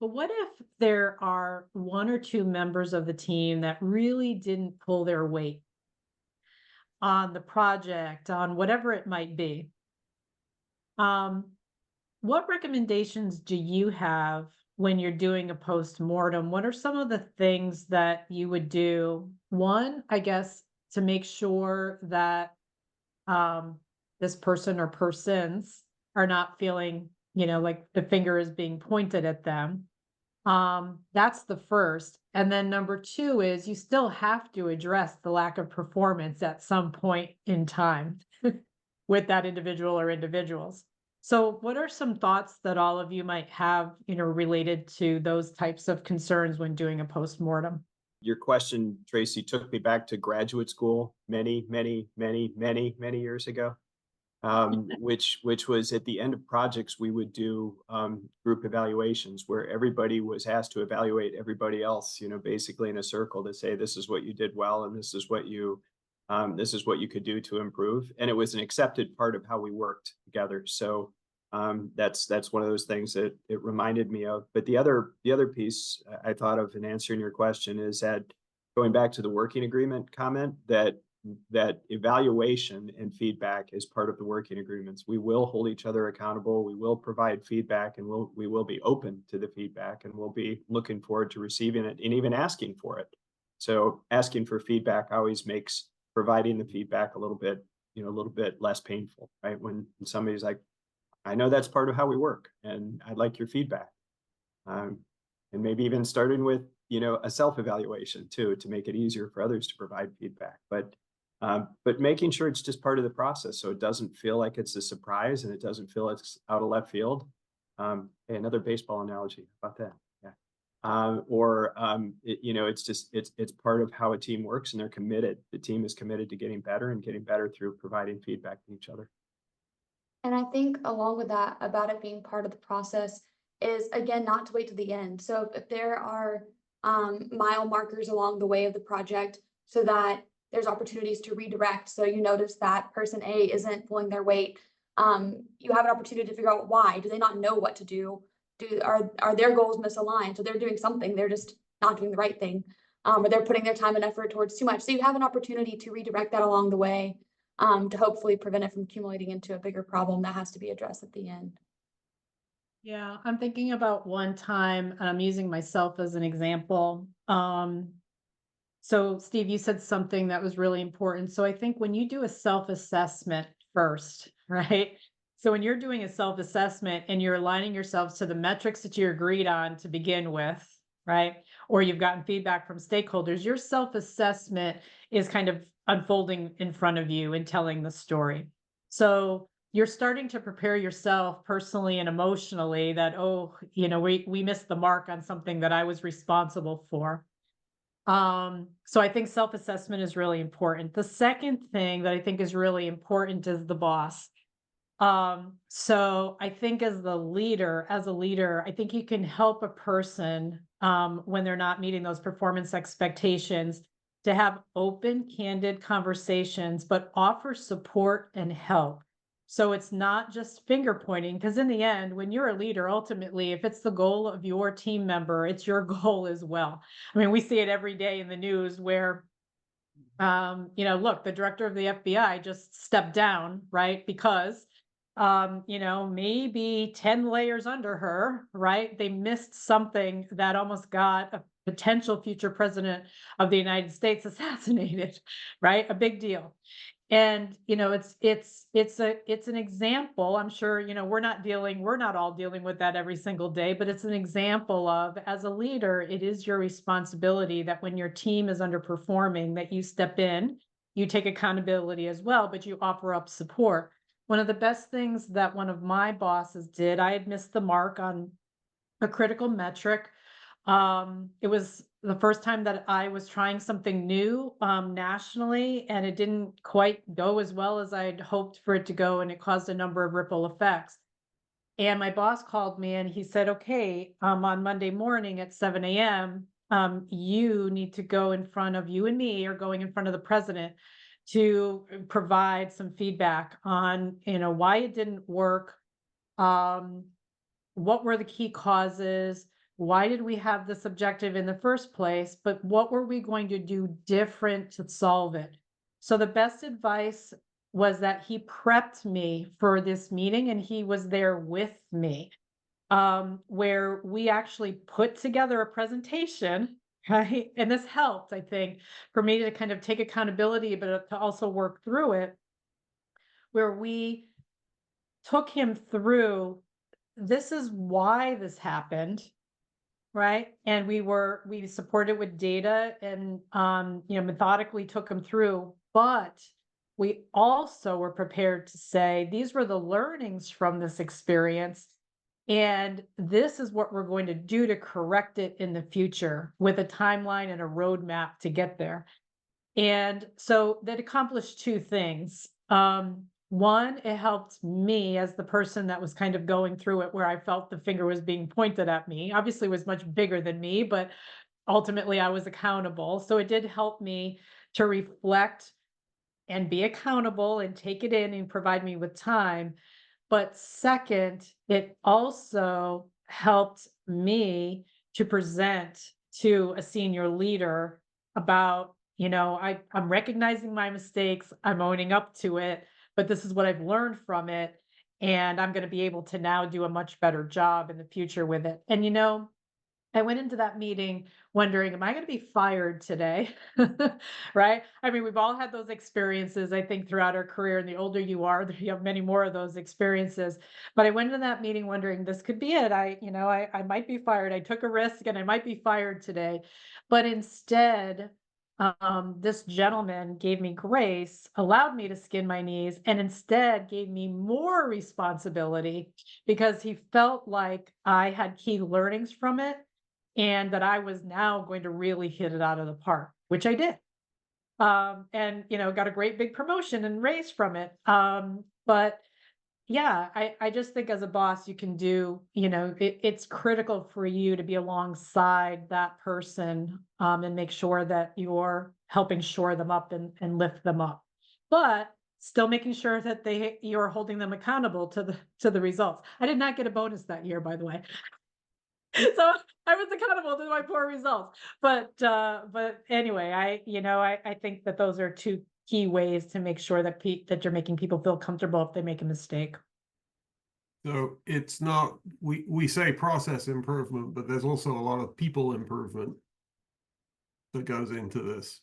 But what if there are one or two members of the team that really didn't pull their weight on the project, on whatever it might be? Um, what recommendations do you have when you're doing a post-mortem? What are some of the things that you would do? One, I guess, to make sure that um, this person or persons are not feeling, like the finger is being pointed at them. That's the first. And then number two is you still have to address the lack of performance at some point in time with that individual or individuals. So what are some thoughts that all of you might have, related to those types of concerns when doing a postmortem? Your question, Tracy, took me back to graduate school many, many, many, many, many years ago. Which was at the end of projects, we would do group evaluations where everybody was asked to evaluate everybody else, basically in a circle to say, this is what you did well, and this is what you could do to improve. And it was an accepted part of how we worked together. So that's one of those things that it reminded me of. But the other piece I thought of in answering your question is that going back to the working agreement comment, that evaluation and feedback is part of the working agreements. We will hold each other accountable. We will provide feedback, and we will be open to the feedback, and we'll be looking forward to receiving it and even asking for it. So asking for feedback always makes providing the feedback a little bit less painful, right? When somebody's like, I know that's part of how we work, and I'd like your feedback. Um, and maybe even starting with, a self-evaluation too, to make it easier for others to provide feedback. But making sure it's just part of the process, so it doesn't feel like it's a surprise and it doesn't feel it's out of left field. Hey, another baseball analogy about that. Yeah. It's part of how a team works, and they're committed. The team is committed to getting better and getting better through providing feedback to each other. And I think along with that, about it being part of the process is again not to wait to the end. So if there are mile markers along the way of the project, so that there's opportunities to redirect. So you notice that person A isn't pulling their weight. You have an opportunity to figure out why. Do they not know what to do? Are their goals misaligned? So they're doing something, they're just not doing the right thing, or they're putting their time and effort towards too much. So you have an opportunity to redirect that along the way, to hopefully prevent it from accumulating into a bigger problem that has to be addressed at the end. Yeah, I'm thinking about one time, and I'm using myself as an example. So Steve, you said something that was really important. So I think when you do a self-assessment first, right? So when you're doing a self-assessment and you're aligning yourselves to the metrics that you agreed on to begin with, right? Or you've gotten feedback from stakeholders, your self-assessment is kind of unfolding in front of you and telling the story. So you're starting to prepare yourself personally and emotionally that, oh, we missed the mark on something that I was responsible for. So I think self-assessment is really important. The second thing that I think is really important is the boss. So I think as a leader, I think you can help a person when they're not meeting those performance expectations to have open, candid conversations, but offer support and help. So it's not just finger pointing, because in the end, when you're a leader, ultimately, if it's the goal of your team member, it's your goal as well. I mean, we see it every day in the news where look, the director of the FBI just stepped down, right? Because maybe 10 layers under her, right? They missed something that almost got a potential future president of the United States assassinated, right? A big deal. And it's an example. I'm sure, we're not all dealing with that every single day, but it's an example of, as a leader, it is your responsibility that when your team is underperforming, that you step in, you take accountability as well, but you offer up support. One of the best things that one of my bosses did, I had missed the mark on a critical metric. It was the first time that I was trying something new nationally, and it didn't quite go as well as I had hoped for it to go, and it caused a number of ripple effects. And my boss called me and he said, okay, on Monday morning at 7 a.m., you need to go in front of you and me are going in front of the president to provide some feedback on, why it didn't work, what were the key causes, why did we have this objective in the first place, but what were we going to do different to solve it? So the best advice was that he prepped me for this meeting and he was there with me, where we actually put together a presentation, right? And this helped, I think, for me to kind of take accountability, but to also work through it, where we took him through, this is why this happened, right? And we supported with data and, methodically took him through, but we also were prepared to say, these were the learnings from this experience. And this is what we're going to do to correct it in the future with a timeline and a roadmap to get there. And so that accomplished two things. One, it helped me as the person that was kind of going through it, where I felt the finger was being pointed at me. Obviously, it was much bigger than me, but ultimately I was accountable. So it did help me to reflect and be accountable and take it in and provide me with time. But second, it also helped me to present to a senior leader about, I'm recognizing my mistakes, I'm owning up to it, but this is what I've learned from it. And I'm going to be able to now do a much better job in the future with it. And, I went into that meeting wondering, am I going to be fired today? Right? I mean, we've all had those experiences, I think, throughout our career. And the older you are, you have many more of those experiences. But I went into that meeting wondering, this could be it. I might be fired. I took a risk and I might be fired today. But instead, this gentleman gave me grace, allowed me to skin my knees, and instead gave me more responsibility because he felt like I had key learnings from it and that I was now going to really hit it out of the park, which I did. And got a great big promotion and raise from it. But yeah, I just think as a boss, you can do, it's critical for you to be alongside that person, and make sure that you're helping shore them up and lift them up. But still making sure that you're holding them accountable to the results. I did not get a bonus that year, by the way. So I was accountable to my poor results. But anyway, I think that those are two key ways to make sure that that you're making people feel comfortable if they make a mistake. So it's not, we say process improvement, but there's also a lot of people improvement that goes into this.